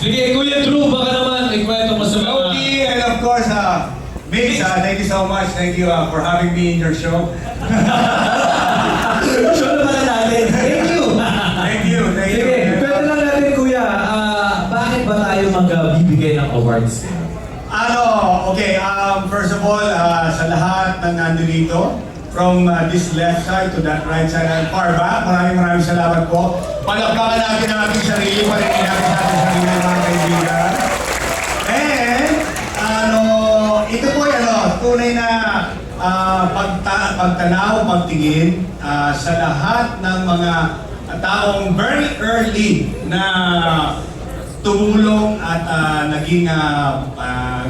Sige, Kuya Drew, baka naman ikwento mo sa mga... Okay, and of course, Migs, thank you so much. Thank you for having me in your show. Show na pala natin. Thank you. Thank you, thank you. Sige, pwede lang natin kuya, bakit ba tayo magbibigay ng awards? Okay, first of all, sa lahat ng nandito, from this left side to that right side and far back, maraming salamat po. Palakpakan natin ang ating sarili, paligid natin sa ating sarili, mga kaibigan. And, ito po tunay na pagtanaw, pagtingin sa lahat ng mga taong very early na tumulong at naging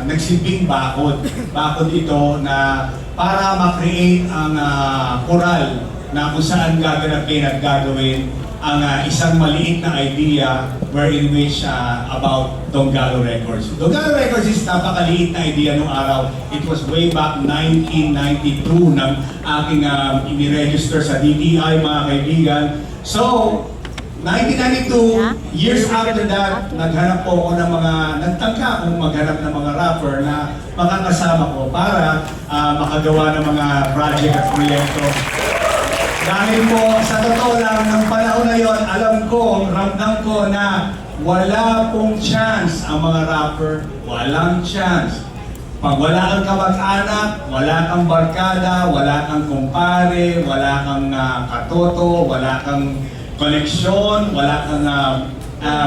nagsilbing bakod. Bakod ito na para ma-create ang koral na kung saan gaganapin at gagawin ang isang maliit na idea wherein which about Donggalo Records. Donggalo Records is napakaliit na idea nung araw. It was way back 1992 nang aking iniregister sa DTI, mga kaibigan. So, 1992, years after that, naghanap po ako ng nagtangka akong maghanap ng mga rapper na makakasama ko para makagawa ng mga project at proyekto. Dahil po, sa totoo lang, ng panahon na yon, alam ko, ramdam ko na wala pong chance ang mga rapper. Walang chance. Pag wala kang kamag-anak, wala kang barkada, wala kang kumpare, wala kang katoto, wala kang koneksyon, wala kang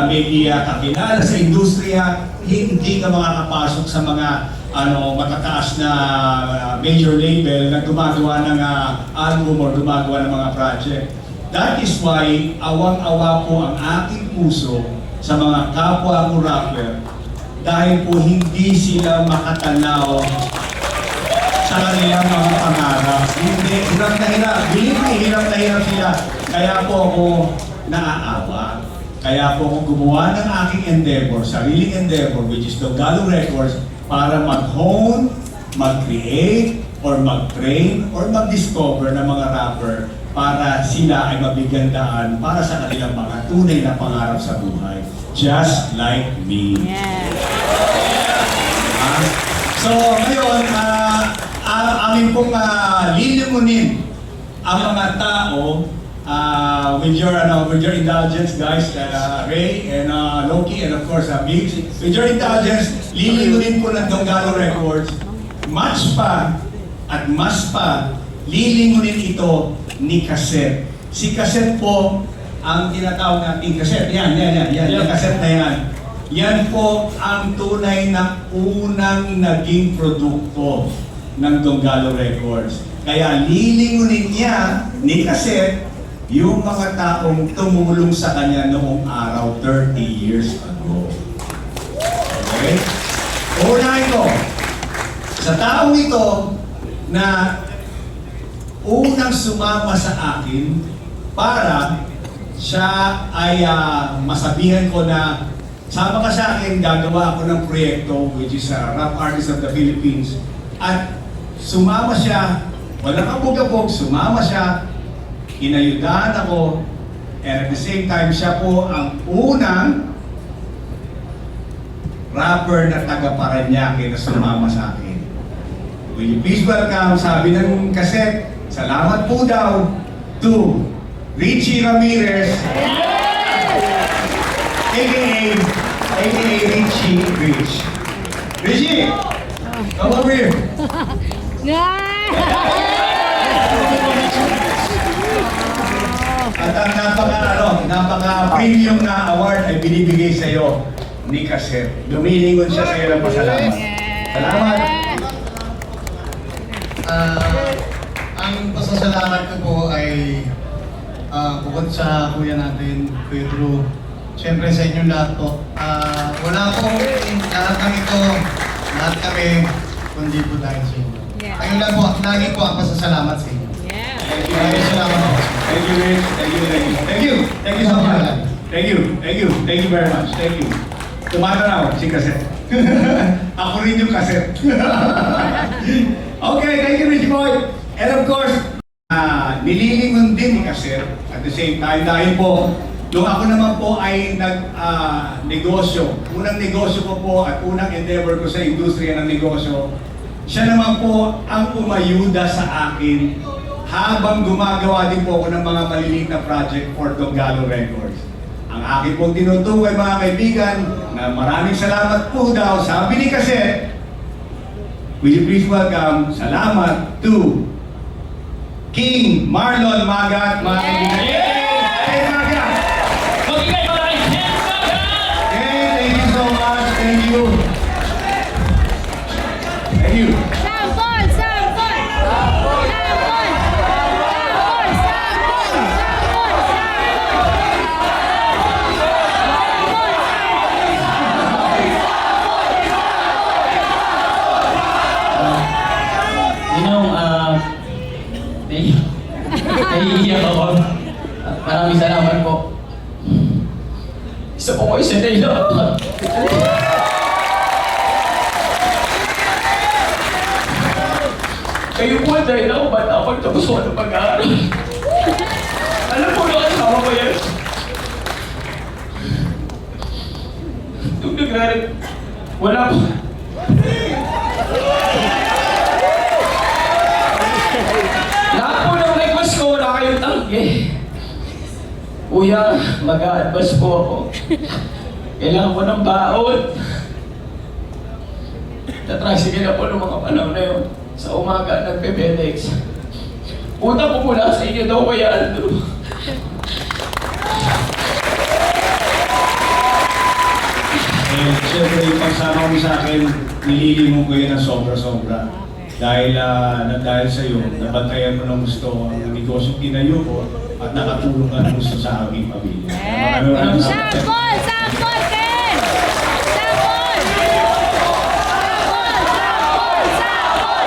maybe kakilala sa industriya, hindi ka makakapasok sa mga matataas na major label na gumagawa ng album o gumagawa ng mga project. That is why awang-awa po ang aking puso sa mga kapwa ko rapper dahil po hindi sila makatanaw sa kanilang mga pangarap. Hindi, hirap na hirap. Believe me, hirap na hirap sila. Kaya po ako naaawa. Kaya po ako gumawa ng aking endeavor, sariling endeavor, which is Donggalo Records, para mag-hone, mag-create, or mag-train, or mag-discover ng mga rapper para sila ay mabigyan daan para sa kanilang mga tunay na pangarap sa buhay. Just like me. Yeah. So, ngayon, amin pong lilimunin ang mga tao with your indulgence, guys, Ray and Loki, and of course, Migs. With your indulgence, lilimunin po ng Donggalo Records. Mas pa, lilingunin ito ni Cassette. Si Cassette po, ang tinatawag natin Cassette. Yan, yung Cassette na yan. Yan po ang tunay na unang naging produkto ng Donggalo Records. Kaya lilingunin niya ni Cassette yung mga taong tumulong sa kanya noong araw 30 years ago. Okay? Unahin ko, sa taong ito na unang sumama sa akin para siya ay masabihan ko na sama ka sa akin, gagawa ako ng proyekto which is Rap Artist of the Philippines. At sumama siya, walang kabog-abog, sumama siya, inayudahan ako, and at the same time, siya po ang unang rapper na taga-Parañaque na sumama sa akin. Will you please welcome, sabi ng Cassette, salamat po daw to Richie Ramirez, aka Richie Rich. Richie, come over here. At ang napaka-premium na award ay binibigay sa iyo ni Cassette. Lumilingon siya sa iyo ng pasalamat. Salamat! Ang pasasalamat ko po ay bukod sa kuya natin, Kuya Drew, siyempre sa inyong lahat po. Wala po lahat ng ito, lahat kami, kundi po dahil sa inyo. Ayun lang po, lagi po ang pasasalamat sa inyo. Thank you, salamat po. Thank you, Rich. Thank you so much. Thank you very much. Thank you. Tumatanaw si Cassette. Ako rin yung Cassette. Okay, thank you, Rich Boy. And of course, nililingon din ni Cassette at the same time dahil po Nung ako naman po ay nag-negosyo, unang negosyo ko po at unang endeavor ko sa industriya ng negosyo, siya naman po ang umayuda sa akin habang gumagawa din po ako ng mga maliliit na project for Donggalo Records. Ang akin pong tinutukoy mga kaibigan na maraming salamat po daw, sabi ni Kaset, will you please welcome, salamat to King Marlon Magat, mga kaibigan. Hey, Magat! Magbigay pa rin, Ken Magat! Okay, thank you so much. Thank you. Thank you. Sampol! Sampol! Sampol! Sampol! Sampol! Naiiyak ako. Maraming salamat po. Isa po kayo sa naiiyak. Kayo po dahil ako ba't ako tapos ko ng pag-aaral. Alam po na kasama ko yan. Nung nag-aaral, wala po. Lahat po ng request ko, wala kayong tangke. Kuya, mag-a-advance po ako. Kailangan ko ng baon. Natrasigil na po ng mga panahon na yun. Sa umaga, nagpe-FedEx. Utang ko mula sa inyo daw, Kuya Aldo. Siyempre, yung pagsama mo sa akin, nililimong ko yun ng sobra-sobra. Dahil sa iyo, nabantayan mo ng gusto ang negosyo tinayo ko at nakatulong ka ng gusto sa aking pamilya. Maraming salamat. Sampol! Sampol, Ken! Sampol! Sampol! Sampol! Sampol!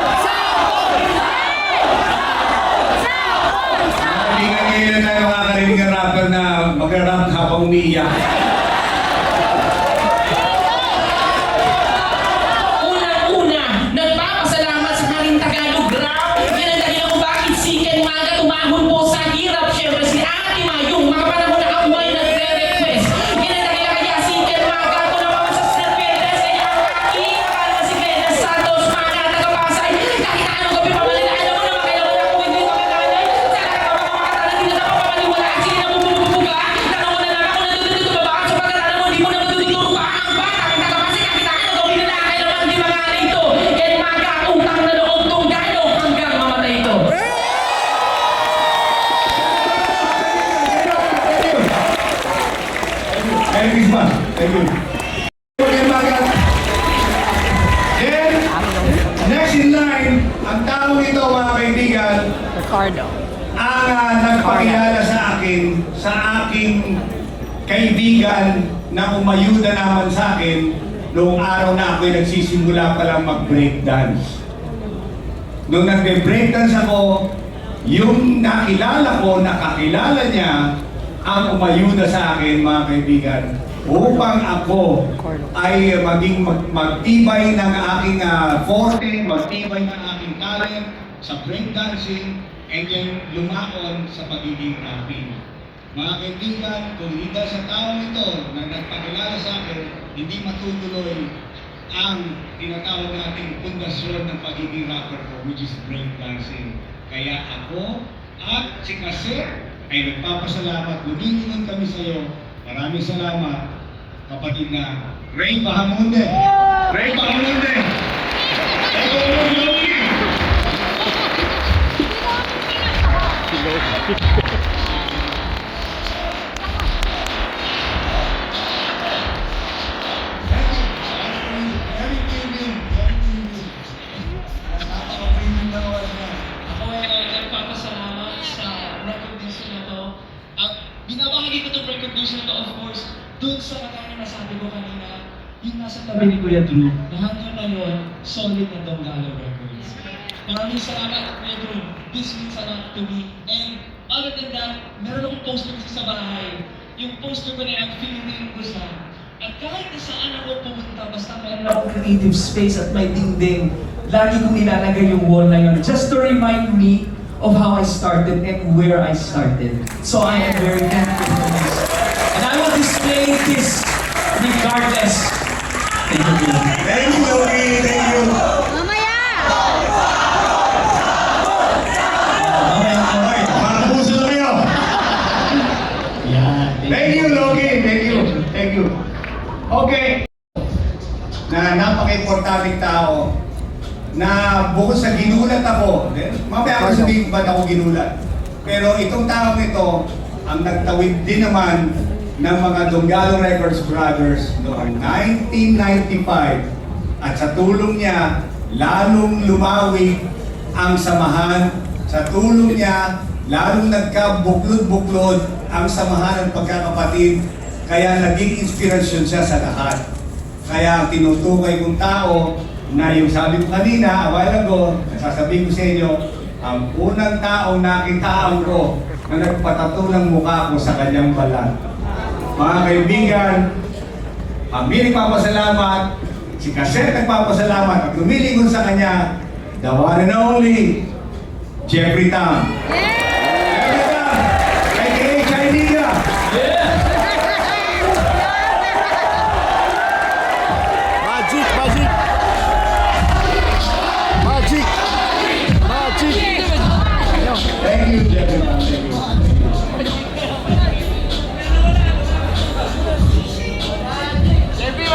Sampol! Hindi nga ngayon na tayo makakarinig ng rapper na magra-rap habang umiiyak. Unang-una, nagpapasalamat sa kaming Tagalog Rap. Yan ang dahilan kung bakit si Ken Magat umahon po sa hirap. Siyempre si Ate Mayong, mga panahon na ako ay nagre-request. Yan ang dahilan kaya si Ken Magat, kung naman sa Serpentes, kaya ang aking akala na si Glenn Santos, mga taga-Pasay. Kahit anong gabi pa malala, alam mo naman kailangan ako hindi makakanay. Sa nakatawa ko makatala, hindi na napapaniwala. Sige na bumubuga, nakauna lang ako natutulog babaan sa pag-alala mo, hindi mo na matutulog pa ang bata. Ang taga-Pasay, kahit anong gawin nila, kailangan di mangaling to. Ken Magat, utang na loob tong gano hanggang mamatay ito. Merry Christmas. Thank you. Okay, Magat. Then, next in line, ang taong ito, mga kaibigan, Ricardo. ang nagpakilala sa akin, sa aking kaibigan na umayuda naman sa akin noong araw na ako'y nagsisimula pa lang mag-breakdance. Nung nagbe-breakdance ako, yung nakilala ko, nakakilala niya, ang umayuda sa akin, mga kaibigan, upang ako ay maging magtibay ng aking forte, magtibay ng aking talent sa breakdancing, and then lumaon sa pagiging rapping. Mga kaibigan, kung hindi sa taong ito na nagpakilala sa akin, hindi matutuloy ang tinatawag nating pundasyon ng pagiging rapper ko, which is breakdancing. Kaya ako at si Kaset ay nagpapasalamat, lumingon kami sa iyo. Maraming salamat, kapatid na Ray Bahamunde. Ray Bahamunde! Ako ay nagpapasalamat sa recognition na to. Binabahagi ko itong recognition na to, of course, dun sa kagaya na sabi ko kanina, yung nasa tabi ni Kuya Drew, na hanggang ngayon, solid na Donggalo Records. Maraming salamat, Kuya Drew. This means a lot to me. And other than that, meron akong poster kasi sa bahay. Yung poster ko na yan, feeling ko siya. At kahit na saan ako pumunta, basta meron akong creative space at may dingding, lagi kong nilalagay yung wall na yun just to remind me of how I started and where I started. So I am very thankful for this. exist regardless. Thank you, Kuya. Thank you, Loki. Thank you. Mamaya! Okay, parang puso na kayo. Yan. Thank you, Loki. Thank you. Thank you. Okay. Na napaka-importanting tao na bukod sa ginulat ako, mamaya ako sabihin ba't ako ginulat. Pero itong taong ito, ang nagtawid din naman ng mga Donggalo Records Brothers noong 1995 at sa tulong niya, lalong lumawig ang samahan. Sa tulong niya, lalong nagkabuklod-buklod ang samahan ng pagkakapatid. Kaya naging inspirasyon siya sa lahat. Kaya ang tinutukoy kong tao na yung sabi ko kanina, a while ago, nasasabihin ko sa inyo, ang unang taong nakitaan ko na nagpatato ng mukha ko sa kanyang balat. Mga kaibigan, kami nagpapasalamat, si Cassette nagpapasalamat at lumilingon sa kanya, the one and only, Jeffrey Tam. Jeffrey Tam, aka Chinita. Yeah! Magic, magic. Magic. Magic. Thank you, Jeffrey Tam. Thank you.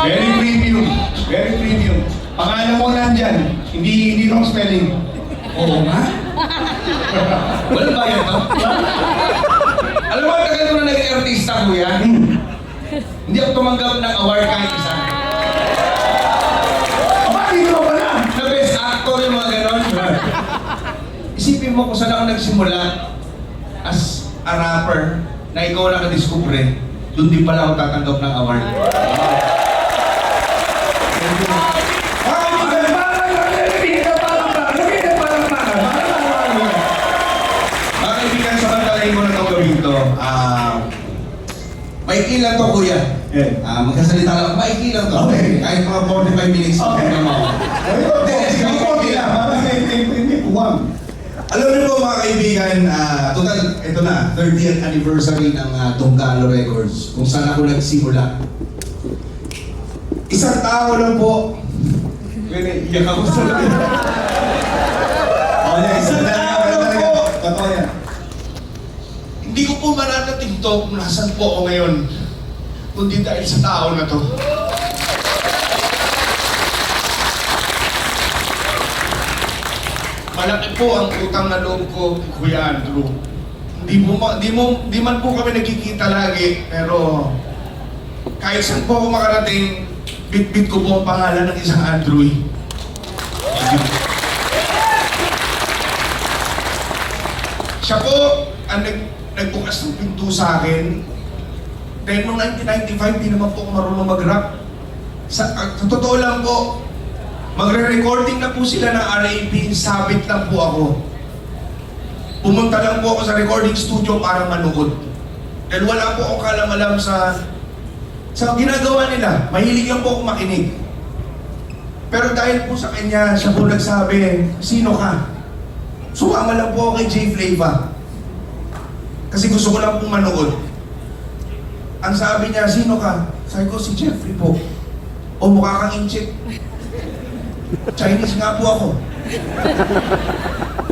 Very premium. Very premium. Pangalan mo nandyan. Hindi wrong spelling. Oo nga. Wala ba yan to? Alam mo, tagal ko na naging artista, kuya. Hindi ako tumanggap ng award kahit isa. Bakit ito pala? Na best actor yung mga ganon. Isipin mo kung saan ako nagsimula as a rapper na ikaw nakadiskubre, doon din pala ako tatanggap ng award. Mga kaibigan, sa pagkalain mo na itong gawin to, maikli lang to, kuya. Magkasalita lang, maikli lang to. Okay. Kahit mga 45 minutes, okay naman ako. Alam niyo po mga kaibigan, total, ito na, 30th anniversary ng Donggalo Records, kung saan ako nagsimula. Isang tao lang po. Pwede, iyak ako sa labi. Isang tao lang po. Totoo yan. Hindi ko po mararating to kung nasan po ako ngayon, kundi dahil sa tao na to. Malaki po ang utang na loob ko, Kuya Andrew. Di man po kami nagkikita lagi, pero kahit saan po ako makarating, bit-bit ko po ang pangalan ng isang Andrew. Siya po ang nagbukas ng pinto sa akin. Dahil noong 1995, di naman po ako marunong mag-rap. Sa totoo lang po, magre-recording na po sila ng RAP, sabit lang po ako. Pumunta lang po ako sa recording studio para manood. Dahil wala po akong kalam-alam sa ginagawa nila. Mahilig lang po akong makinig. Pero dahil po sa kanya, siya po nagsabi, sino ka? Sumama lang po ako kay Jay Flava. Kasi gusto ko lang pong manood. Ang sabi niya, sino ka? Sabi ko, si Jeffrey po. O mukha kang inchik. Chinese nga po ako.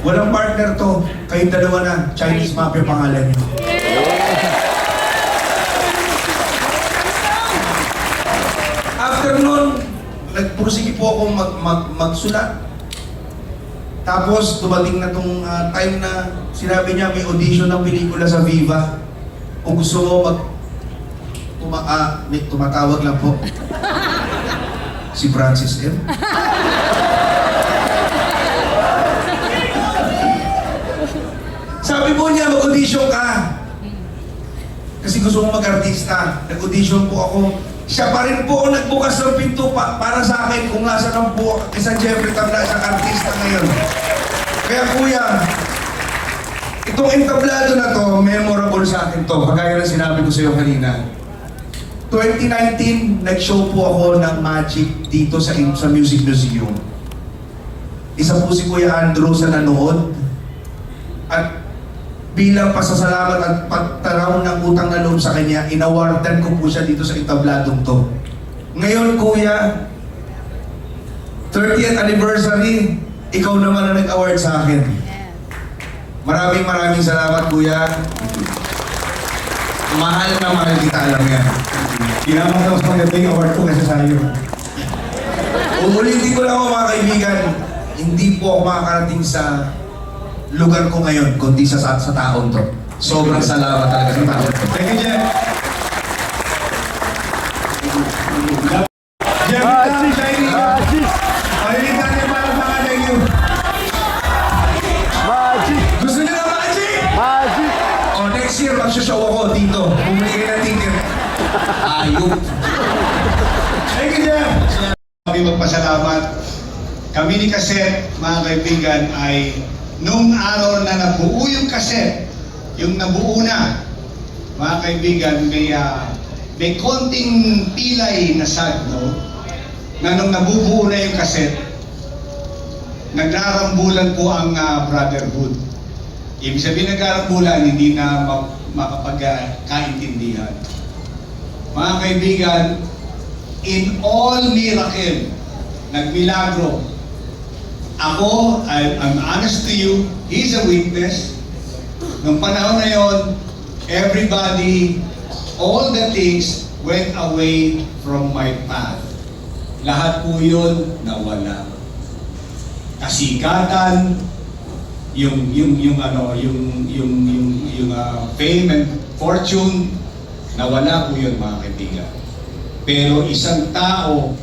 Walang partner to. Kayong dalawa na. Chinese Mafia pangalan niyo. After nun, nagpursige po ako magsulat. Tapos dumating na tong time na sinabi niya may audition ng pelikula sa Viva. Kung gusto mo may tumatawag lang po. Si Francis M. Sabi po niya, mag-audition ka. Kasi gusto mo mag-artista. Nag-audition po ako. Siya pa rin po ang nagbukas ng pinto para sa akin kung nasa lang po isang Jeffrey Tam na isang artista ngayon. Kaya kuya, itong entablado na to, memorable sa akin to. Kagaya na sinabi ko sa iyo kanina. 2019, nag-show po ako ng Magic dito sa Music Museum. Isa po si Kuya Andrew sa nanood. At bilang pasasalamat at pagtaraw ng utang na loob sa kanya, inawardan ko po siya dito sa itabladong to. Ngayon, Kuya, 30th anniversary, ikaw naman ang nag-award sa akin. Maraming salamat, Kuya. Mahal na mahal kita, alam yan. Kinamang tapos maganda yung award ko kasi sa'yo. Uulitin ko lang ako, mga kaibigan, hindi po ako makakarating sa lugar ko ngayon, kundi sa taon to. Sobrang salamat talaga sa taon to. Thank you, Jeff. Jeff, Magic! palilintan niya para mga thank you. Magic! Gusto niyo na magic? Magic! O, next year, magsashow ako dito. Bumili kayo ng ticket. Ayun. Thank you, Jeff. Kami magpasalamat. Kami ni Kaset, mga kaibigan, ay nung araw na nabuo yung Kaset, yung nabuo na, mga kaibigan, may konting pilay na sad, no? Na nung nabubuo na yung Kaset, naglarambulan po ang brotherhood. Ibig sabihin naglarambulan, hindi na makapagkaintindihan. Mga kaibigan, in all miracle, nagmilagro. Ako, I'm honest to you, he's a witness. Nung panahon na yon, everybody, all the things went away from my path. Lahat po yun nawala. Kasikatan, yung fame and fortune, nawala po yun, mga kaibigan. Pero isang tao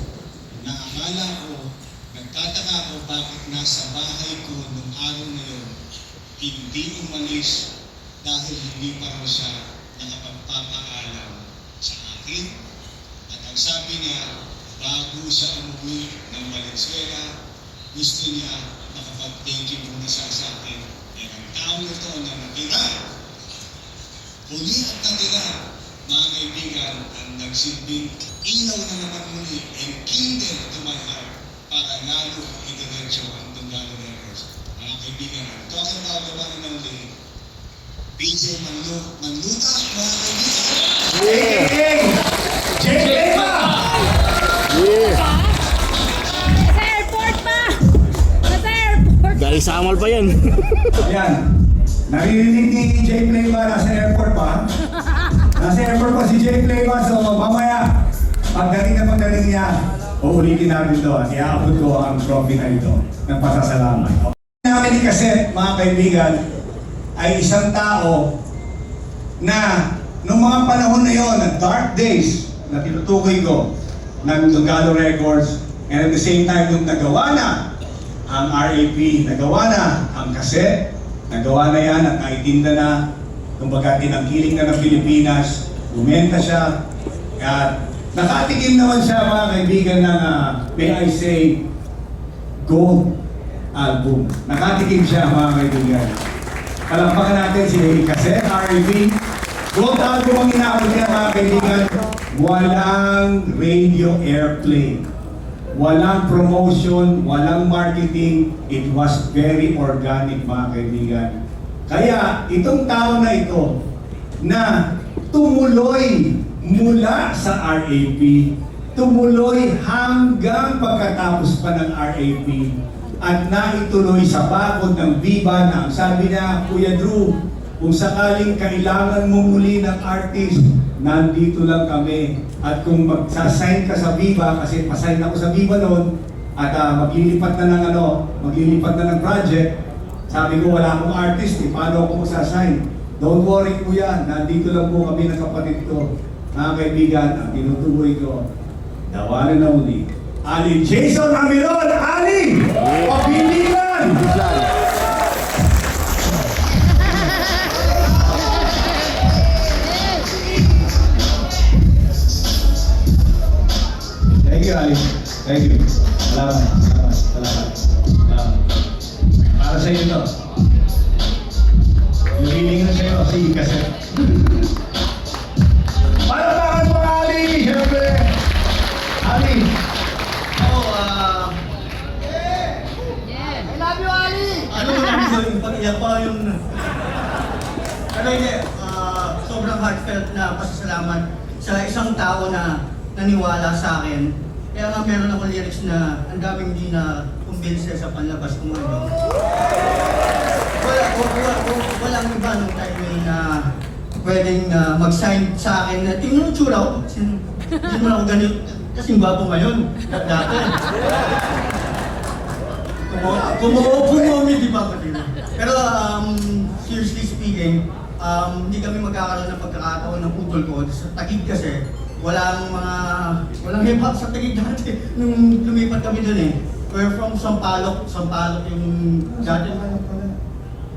na akala ko, nagtataka ko bakit nasa bahay ko nung araw na yun, hindi umalis dahil hindi pa raw siya nakapagpapaalam sa akin. At ang sabi niya, bago siya umuwi ng Valenzuela, gusto niya makapag-thank you muna siya sa akin. Kaya ang tao nito na natira, huli at natira, mga kaibigan, ang nagsilbing ilaw na naman muli and kindle to my heart para lalo idiretso ang Dunggalo Records. Mga kaibigan, I'm talking about the one and only PJ Manluta, mga kaibigan. Yeah! Nasa airport pa! Nasa airport! Dahil sa amal pa yan. Ayan, naririnig ni Jay Playba, nasa airport pa. Nasa airport pa si Jay Playba, so mamaya, pagdating niya, uulitin namin ito at iaabot ko ang trophy na ito ng pasasalamat. Namin ni Kaset, mga kaibigan, ay isang tao na nung mga panahon na yon, dark days na tinutukoy ko ng Dunggalo Records, and at the same time nung nagawa na ang RAP, nagawa na ang Kaset, nagawa na yan at naitinda na, kumbaga tinangkiling na ng Pilipinas, bumenta siya, at nakatikim naman siya, mga kaibigan, ng may I say, gold album. Nakatikim siya, mga kaibigan. Palampakan natin si Kaset, RAP. Gold album ang inaabot niya, mga kaibigan. Walang radio airplay. Walang promotion, walang marketing. It was very organic, mga kaibigan. Kaya itong tao na ito na tumuloy mula sa RAP, tumuloy hanggang pagkatapos pa ng RAP at naituloy sa bakod ng Viva na ang sabi niya, Kuya Drew, kung sakaling kailangan mo muli ng artist, nandito lang kami. At kung magsasign ka sa Viva, kasi pasign ako sa Viva noon, at maglilipat na ng project, sabi ko wala akong artist, paano ako magsasign? Don't worry po yan, nandito lang po kami ng kapatid ko. Mga kaibigan, ang tinutuloy ko, the one and only, Ali Jason Amiron! Ali! Pabiligan! Thank you, Ali. Thank you. Salamat. Para sa iyo ito. Nagiling na sa'yo si Kaset. Palakpakan mo, Ali! Siyempre! Ali! Yeah. Ano mo namin doon? Pag-iyak pa yung... heartfelt na pasasalamat sa isang tao na naniwala sa akin. Kaya nga meron akong lyrics na ang daming hindi na kumbinse sa panlabas kong ano. Walang iba nung time na pwedeng mag-sign sa akin na tingnan mo tsura ko. Hindi mo ako ganito. Kasing gwapo ngayon. Dati. Kumomi, di ba? Pero seriously speaking, hindi kami magkakaroon ng pagkakataon ng putol ko. Sa Taguig kasi, walang hip-hop sa Taguig dati nung lumipat kami dun eh. We're from Sampaloc yung dati.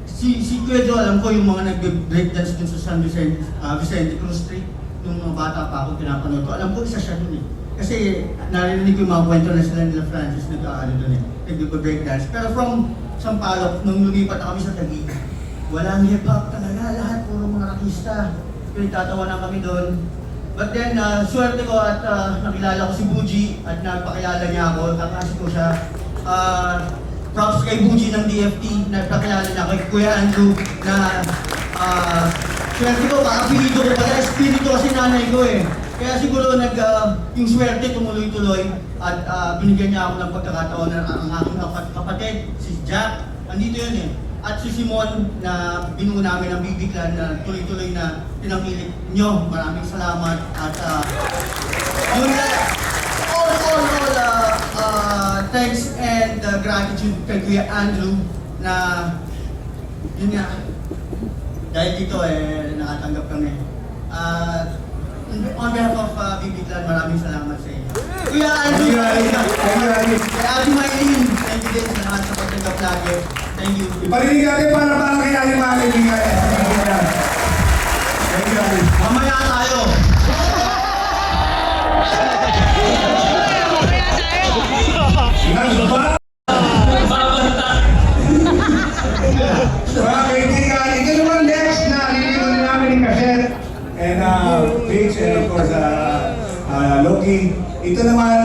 Si Kuya Joe, alam ko yung mga nag-breakdance dun sa San Vicente Cruz Street. Nung mga bata pa ako, pinapanood ko. Alam ko, isa siya dun eh. Kasi narinig ko yung mga kwento na sila nila Francis nag-aano dun eh. Nag-breakdance. Pero from Sampaloc, nung lumipat na kami sa Taguig, walang hip-hop talaga. Lahat, puro mga rakista. Pinagtatawa na kami doon. But then, swerte ko at nakilala ko si Buji at nagpakilala niya ako. Kakasi ko siya. Props kay Buji ng DFT, nagpakilala niya kay Kuya Andrew na swerte ko, kakapilito ko pala, espiritu kasi nanay ko eh. Kaya siguro yung swerte tumuloy-tuloy at binigyan niya ako ng pagkakataon na ang aking kapatid, si Jack, andito yun eh. At si Simon na binuo namin ang bibiglan na tuloy-tuloy na pinamilit nyo. Maraming salamat at yun na. Thanks and gratitude kay Kuya Andrew na yun nga. Dahil dito nakatanggap kami. On behalf of Bibiglan, maraming salamat sa inyo. Kuya Andrew! Kaya Ate Maylene, thank you din sa lahat sa pagtanggap lagi. Thank you. Iparinig natin para kaya yung mga kaibigan. Thank you, Ali. Mamaya tayo! Ano ba? Mga kaibigan, ito naman next na nililin namin ni Cassette and Vince and of course Loki. Ito naman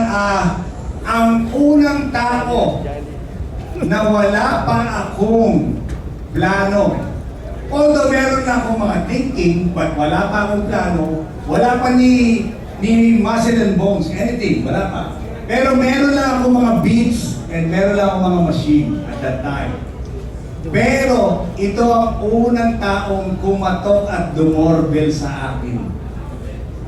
ang unang tao na wala pa akong plano. Although meron na akong mga thinking, but wala pa akong plano, wala pa ni Muscle and Bones, anything, wala pa. Pero meron lang akong mga beats and meron lang akong mga machine at that time. Pero ito ang unang taong kumatok at dumorbel sa akin.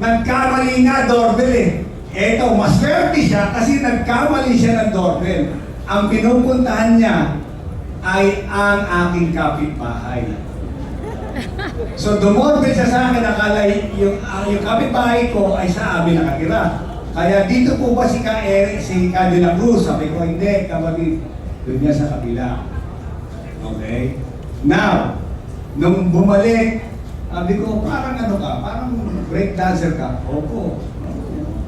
Nagkamali nga doorbell eh. Eto, maswerte siya kasi nagkamali siya ng doorbell. Ang pinupuntahan niya ay ang aking kapitbahay. So dumorbel siya sa akin, akala yung kapitbahay ko ay sa amin nakatira. Kaya dito po ba si Ka de la Cruz? Sabi ko, hindi, kapatid. Doon niya sa kabila. Okay? Now, nung bumalik, sabi ko, parang ano ka? Parang break dancer ka? Opo.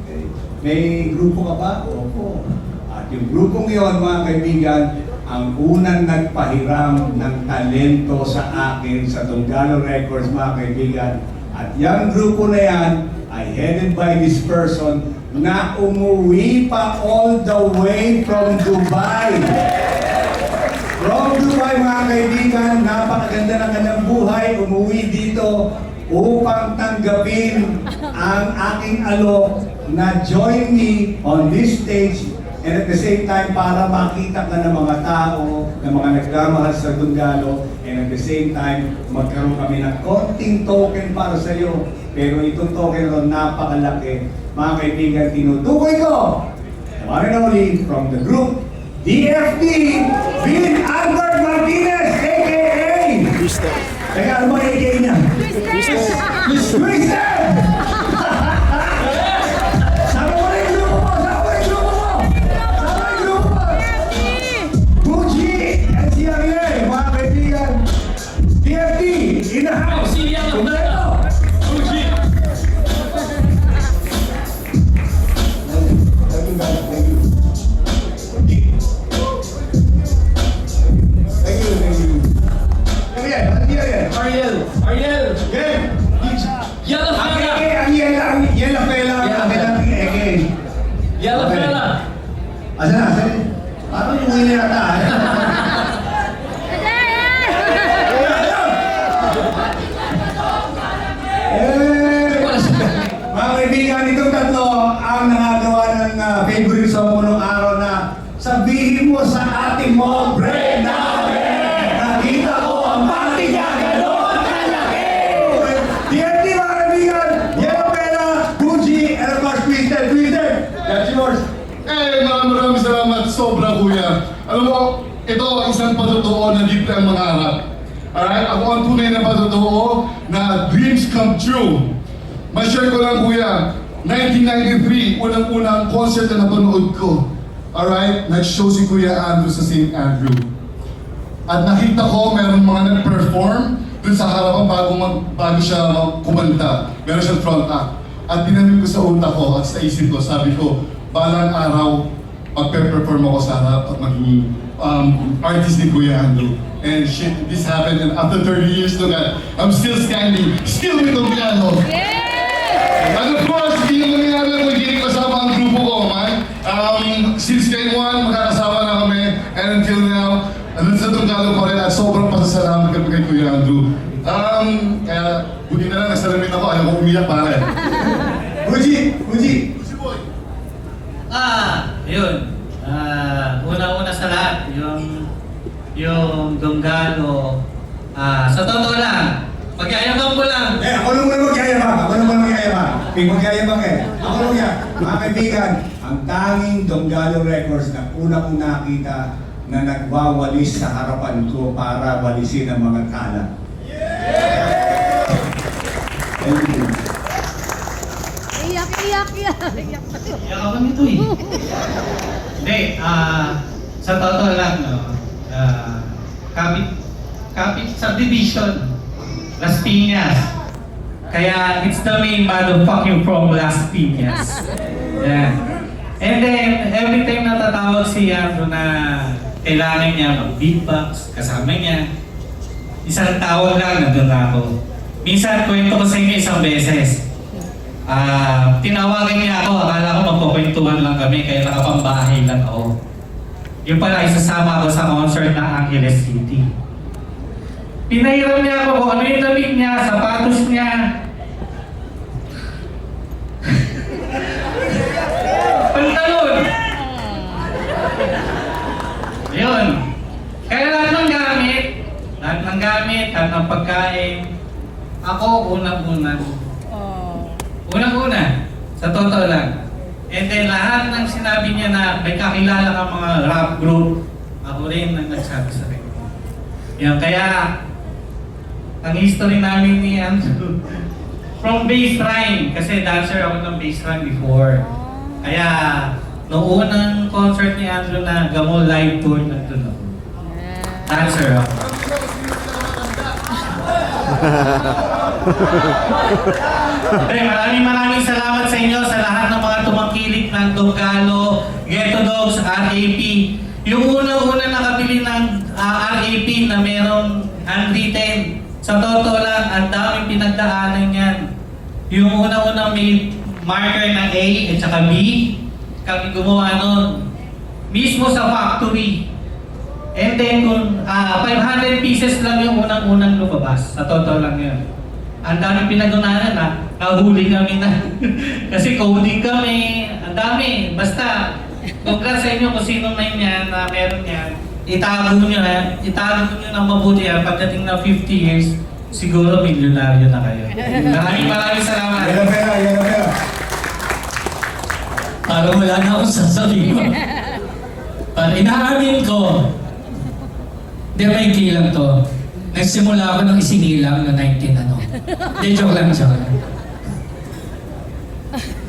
Okay. May grupo ka ba? Opo. At yung grupong yun, mga kaibigan, ang unang nagpahiram ng talento sa akin sa Tunggalo Records, mga kaibigan. At yung grupo na yan ay headed by this person na umuwi pa all the way from Dubai. From Dubai, mga kaibigan, napakaganda ng kanyang buhay, umuwi dito upang tanggapin ang aking alok na join me on this stage and at the same time para makita ka ng mga tao, ng mga nagmamahal sa Tunggalo and at the same time magkaroon kami ng konting token para sa iyo. Pero itong token ito napakalaki. Mga kaibigan, tinutukoy ko the one and only from the group DFT, Vin Albert Martinez, a.k.a. Twister. Teka, ano ba a.k.a. niya? Twister! Sama mo na yung grupo mo! Sama mo yung grupo mo! Sama mo yung grupo mo! Buji and si Ariel, mga kaibigan. DFT, in the house! Kumpleto! Fuji. Thank you. Ariel! Game! Yellow Ang fella! eke, ang yela pela, ang kabilang eke. Yellow fella! Asan na? Asan? Parang yung huli yata. Eh, kaibigan, itong tatlo ang nakagawa ng favorite song mo nung araw na sabihin mo sa ate mo, break namin! Nakita ko ang pati niya, gano'n kalaki! TNT mga kaibigan, Yellow Pera, Gucci, and of course, Twisted. Twisted, that's yours. Maraming salamat. Sobra, kuya. Alam mo, ito isang patotoo na di ang mangarap. Alright? Ako ang tunay na patotoo na dreams come true. Ma-share ko lang, kuya. 1993, unang-unang concert na napanood ko. Alright? Nag-show si Kuya Andrew sa St. Andrew. At nakita ko meron mga nag-perform dun sa harapan bago siya kumanta. Meron siyang front act. At dinamit ko sa utak ko at sa isip ko, sabi ko, balang araw, magpe-perform ako sa harap at magiging artist ni Kuya Andrew. And shit, this happened, and after 30 years, look at, I'm still standing, still with the piano. And of course, hindi naman nangyari na magiging kasama ang grupo ko, man. Since day one, magkakasama na kami, and until now, andun sa Tunggalo pa rin at sobrang pasasalamat kami kay Kuya Andrew. Kaya, buti na lang, nagsalamin ako, ayaw ko umiyak pare. Gucci. Yun. Una-una sa lahat, yung Donggalo. Sa totoo lang, magyayabang ko lang. Ako lang muna magyayabang. Magyayabang Ako lang yan. Mga kaibigan, ang tanging Donggalo Records na una kong nakita na nagwawalis sa harapan ko para walisin ang mga kalat. Thank you. Iyak. Iyak ako nito eh. Hindi, sa totoo lang, no, kapit subdivision, Las Piñas. Kaya it's the main motherfucking from Las Piñas. Yeah. And then, every time natatawag si Andrew na kailangan niya mag-beatbox, kasama niya, isang tawag lang, nandun ako. Minsan, kwento ko sa inyo isang beses. Tinawagan niya ako, akala ko magkukwentuhan lang kami, kaya nakapambahay lang ako. Yung pala, isasama ako sa concert ng Angeles City. Pinahiram niya ako kung ano yung damit niya, sapatos niya. Pantalon! Ayun. Kaya lahat ng gamit, lahat ng pagkain, ako unang-una, sa totoo lang. And then lahat ng sinabi niya na may kakilala ka mga rap group, ako rin ang nagsabi sa akin. Yan, kaya ang history namin ni Andrew, from bass rhyme, kasi dancer ako ng bass rhyme before. Kaya noong unang concert ni Andrew na Gamo live tour, nandun ako. Dancer ako. Maraming salamat sa inyo sa lahat ng mga tumangkilik ng Donggalo, Ghetto Dogs, RAP. Yung unang-una nakabili ng RAP na merong handwritten, sa totoo lang, ang daming pinagdaanan yan. Yung unang-unang may marker ng A at saka B, kami gumawa nun. Mismo sa factory. And then kung 500 pieces lang yung unang-unang lumabas, sa totoo lang yun. Ang daming pinagdaanan na, nahuli kami na. Kasi coding kami, ang dami. Basta, congrats sa inyo kung sino may yan na meron yan. Itago nyo ng mabuti yan. Pagdating ng 50 years, siguro milyonaryo na kayo. Maraming salamat. Yellow Pera. Parang wala na akong sasabihin. Parang inaamin ko. Hindi, may kilang to. Nagsimula ako ng isinilang na 19 ano. Hindi, joke lang.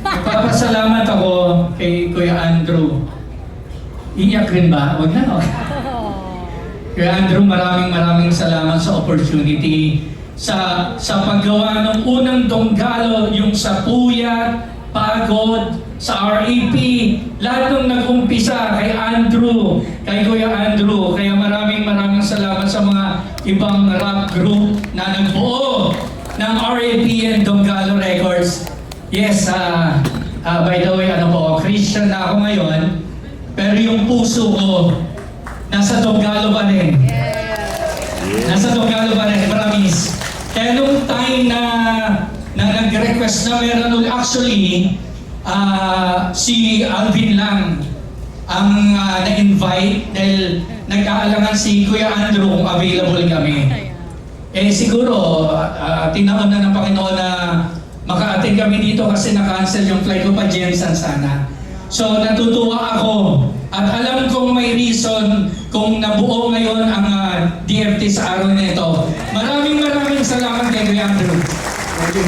Nagpapasalamat ako kay Kuya Andrew. Iyak rin ba? Huwag na, no? Kuya Andrew, maraming salamat sa opportunity. Sa paggawa ng unang Donggalo, yung sa Puyat, Pagod, sa RAP, lahat ng nag-umpisa kay Andrew, kay Kuya Andrew. Kaya maraming salamat sa mga ibang rap group na nagbuo ng RAP and Donggalo Records. Yes, by the way, Christian na ako ngayon, pero yung puso ko, nasa Donggalo pa rin. Nasa Donggalo pa rin, promise. Kaya nung time na na nag-request na meron ulit. Actually, si Alvin lang ang nag-invite dahil nag-aalangan si Kuya Andrew kung available kami. Eh siguro, tinaon na ng Panginoon na maka-attend kami dito kasi na-cancel yung flight ko pa Jensen sana. So natutuwa ako at alam kong may reason kung nabuo ngayon ang DFT sa araw na ito. Maraming salamat kay Kuya Andrew. Thank you.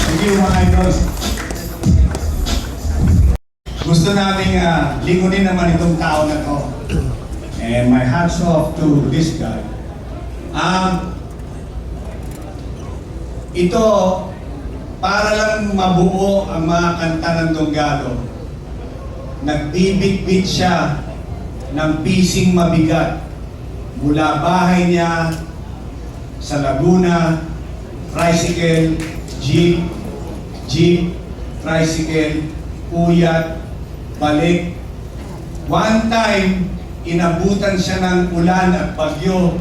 Thank you, mga idols. Gusto nating lingunin naman itong tao na to. And my hats off to this guy. Ito, para lang mabuo ang mga kanta ng Donggalo, nagbibitbit siya ng pising mabigat mula bahay niya sa Laguna, tricycle, jeep, tricycle, puyat, balik. One time, inabutan siya ng ulan at bagyo.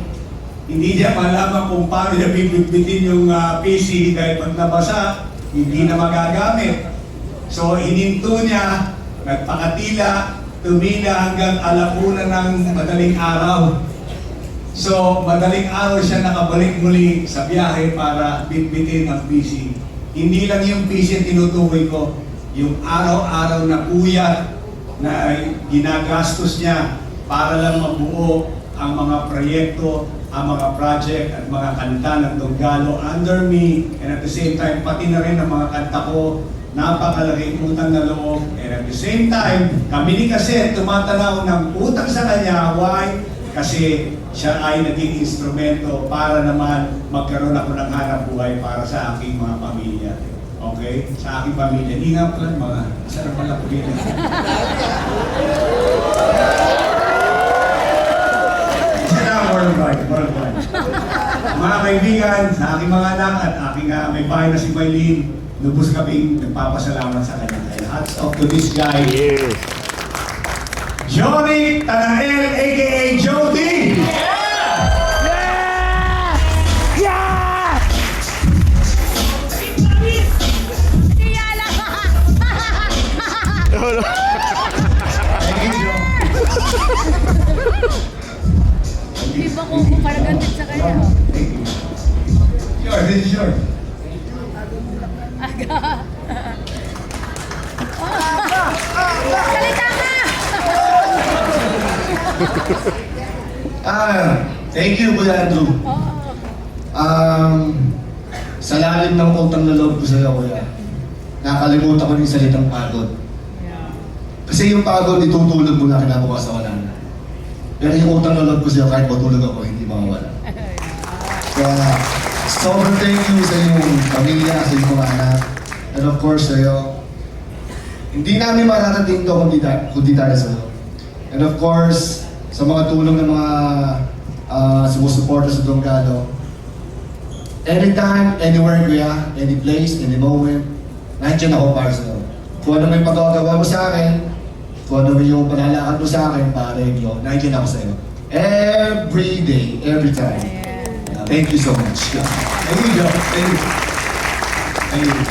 Hindi niya malaman kung paano niya bibitbitin yung PC dahil pag nabasa, hindi na magagamit. So, hininto niya, nagpakatila, tumila hanggang alauna ng madaling araw. So, madaling araw siya nakabalik muli sa biyahe para bitbitin ang PC. Hindi lang yung PC ang tinutukoy ko, yung araw-araw na puyat na ginagastos niya para lang mabuo ang mga proyekto, ang mga project at mga kanta ng Donggalo under me, and at the same time pati na rin ang mga kanta ko, napakalaking utang na loob, and at the same time kami ni Kaset tumatanaw ng utang sa kanya. Why? Kasi siya ay naging instrumento para naman magkaroon ako ng hanap buhay para sa aking mga pamilya. Okay? Sa aking pamilya. Hindi nga pala mga sarap pala po dito. Worldwide. Mga kaibigan, sa aking mga anak at aking may bahay na si Maylene, lubos kaming nagpapasalamat sa kanya. Hats off to this guy. Yes. Johnny Tanael, a.k.a. Jody! Kaya lang. Thank you, Joe. Di ba kung kumaragantit sa kanya? Thank you. Yours, this is yours. Salita ka! Thank you, Kuya Andrew. Sa lalim ng utang na loob ko sa iyo, Kuya, nakalimutan ko yung salitang pagod. Kasi yung pagod, itutulog mo na kinabukasan wala na. Pero yung utang na loob ko sa iyo, kahit matulog ako, hindi mawawala. Kaya, sobrang thank you sa iyong pamilya, sa iyong mga anak, and of course sa iyo. Hindi namin mararating to kundi dahil sa iyo. And of course, sa mga tulong ng mga sumusuporta sa Donggalo, anytime, anywhere, Kuya, any place, any moment, nandiyan ako para sa iyo. Kung ano may pagkakagawa mo sa akin, kung ano yung panalakad mo sa akin, pare nyo, nandiyan ako sa iyo. Every day, every time. Thank you so much. Thank you, Joe. Thank you. Thank you.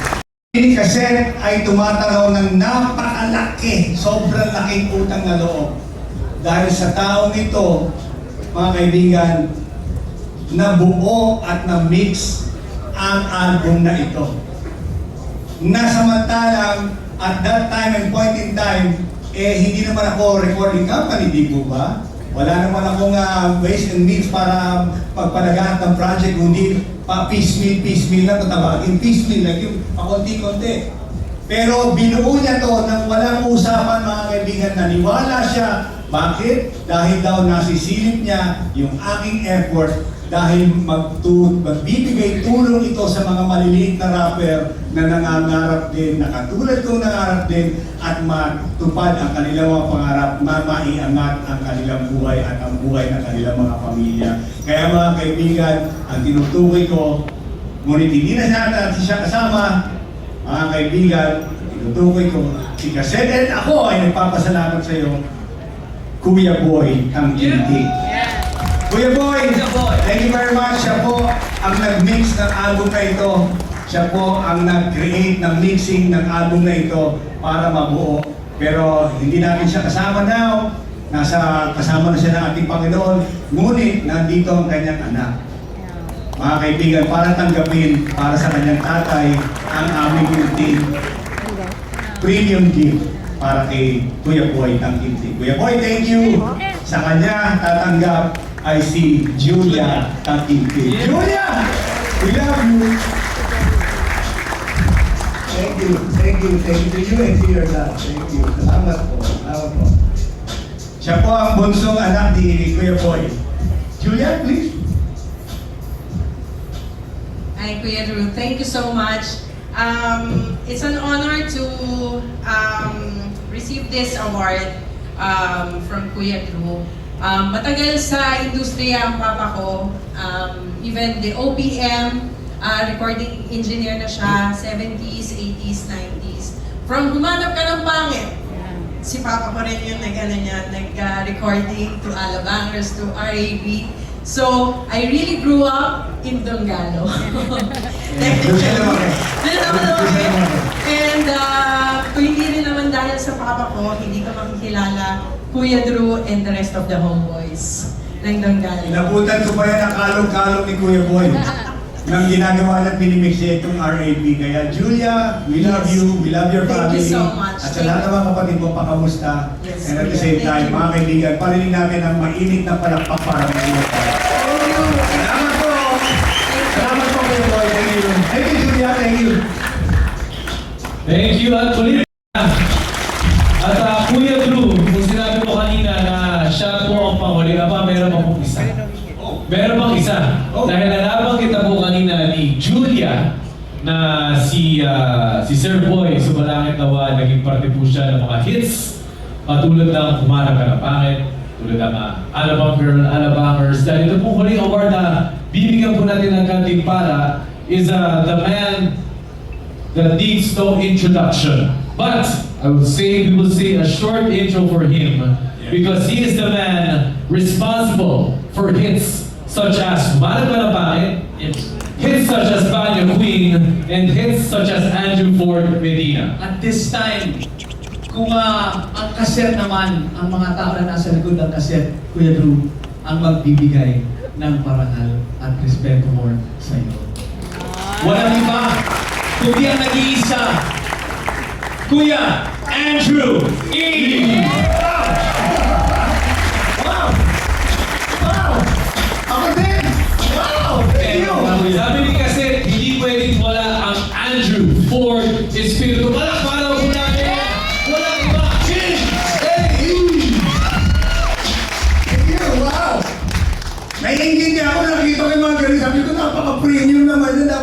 Ini Kaset ay tumataraw ng napakalaki, sobrang laking utang na loob. Dahil sa taong ito, mga kaibigan, nabuo at na-mix ang album na ito. Nasamantalang, at that time and point in time, hindi naman ako recording company, di po ba? Wala naman akong ways and means para pagpalaganap ng project, kundi piecemeal lang tatawagin. Piecemeal lang yung pakonti-konti. Pero binuo niya to nang walang usapan, mga kaibigan. Naniwala siya. Bakit? Dahil daw nasisilip niya yung aking effort dahil magbibigay tulong ito sa mga maliliit na rapper na nangangarap din, na katulad kong nangarap din, at matupad ang kanilang mga pangarap na maiangat ang kanilang buhay at ang buhay ng kanilang mga pamilya. Kaya mga kaibigan, ang tinutukoy ko, ngunit hindi na siya kasama, mga kaibigan, tinutukoy ko, si Kaset at ako ay nagpapasalamat sa iyo, Kuya Boy, ang Kinti. Kuya Boy, thank you very much. Siya po ang nag-mix ng album na ito. Siya po ang nag-create ng mixing ng album na ito para mabuo. Pero hindi natin siya kasama now. Kasama na siya ng ating Panginoon. Ngunit nandito ang kanyang anak. Mga kaibigan, para tanggapin para sa kanyang tatay ang aming ultimate premium gift para kay Kuya Boy Tangkintik. Kuya Boy, thank you. Sa kanya tatanggap ay si Julia Tangkintik. Julia! We love you! Thank you to you and to your dad. Thank you. Salamat po. Salamat po. Siya po ang bunsong anak ni Kuya Boy. Julia, please. Hi, Kuya Drew. Thank you so much. It's an honor to receive this award from Kuya Drew. Matagal sa industriya ang papa ko. Even the OPM, recording engineer na siya, 70s, 80s, 90s. From humanap ka ng pangit, si papa ko rin yung nag-recording to Alabangers, to RAB. So, I really grew up in Donggalo. And kung hindi rin naman dahil sa papa ko, hindi ka makikilala Kuya Drew and the rest of the homeboys ng Donggalo. Inabutan ko pa yan ang kalong-kalong ni Kuya Boy. Nang ginagawa niya, pinimix niya itong RAP. Kaya Julia, we love you, we love your family. Thank you so much. At sa lahat ng mga kapatid mo, pakamusta. Yes, And at the same thank time, you. mga kaibigan, parinig natin ang mainit na palakpak para ng iyo. Salamat po! Salamat po, Kuya Boy. Thank you. Thank you, Julia. Thank you. Thank you at ulit. At Kuya Drew, kung sinabi mo kanina na siya po ang panghuli, meron pa pong isa. Meron pang isa. Dahil nalaban kita po kanina ni Julia na si Sir Boy, sumalangit nawa, naging parte po siya ng mga hits. Tulad ng Kumanap Ka ng Pangit, tulad ng Alabang Girl, Alabangers. Dahil ito po huling award na bibigyan po natin ng kanting para is the man that needs no introduction. But I would say, we will say a short intro for him because he is the man responsible for hits such as Kumanap Ka ng Pangit, hits such as Banyo Queen, and hits such as Andrew Ford Medina. At this time, kung ang kaset naman, ang mga tao na nasa likod ng kaset, Kuya Drew, ang magbibigay ng parangal at respeto mo sa iyo. Walang iba, kundi ang nag-iisa, Kuya Andrew E. Sabi ni kasi, hindi pwedeng wala ang Andrew Ford Espiritu. Palakparan po natin! Walang iba! Wow! Naiingin niya ako, nakita ko yung mga ganun. Sabi ko, napaka-premium naman yun.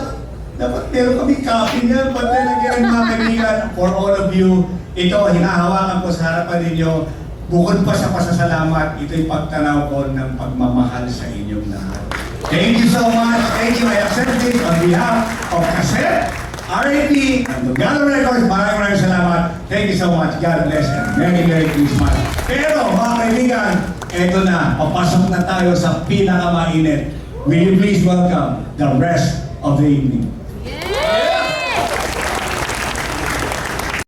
Dapat meron kami copy niya. But then again, mga kaibigan, for all of you, ito, hinahawakan ko sa harapan ninyo. Bukod pa sa pasasalamat, ito'y pagtanaw ko ng pagmamahal sa inyong lahat. Thank you so much. Thank you. I accept it on behalf of Cassette, RAP, and Donggalo Records. Maraming salamat. Thank you so much. God bless and Merry Christmas. Pero mga kaibigan, eto na. Papasok na tayo sa pinakamainit. Will you please welcome the rest of the evening.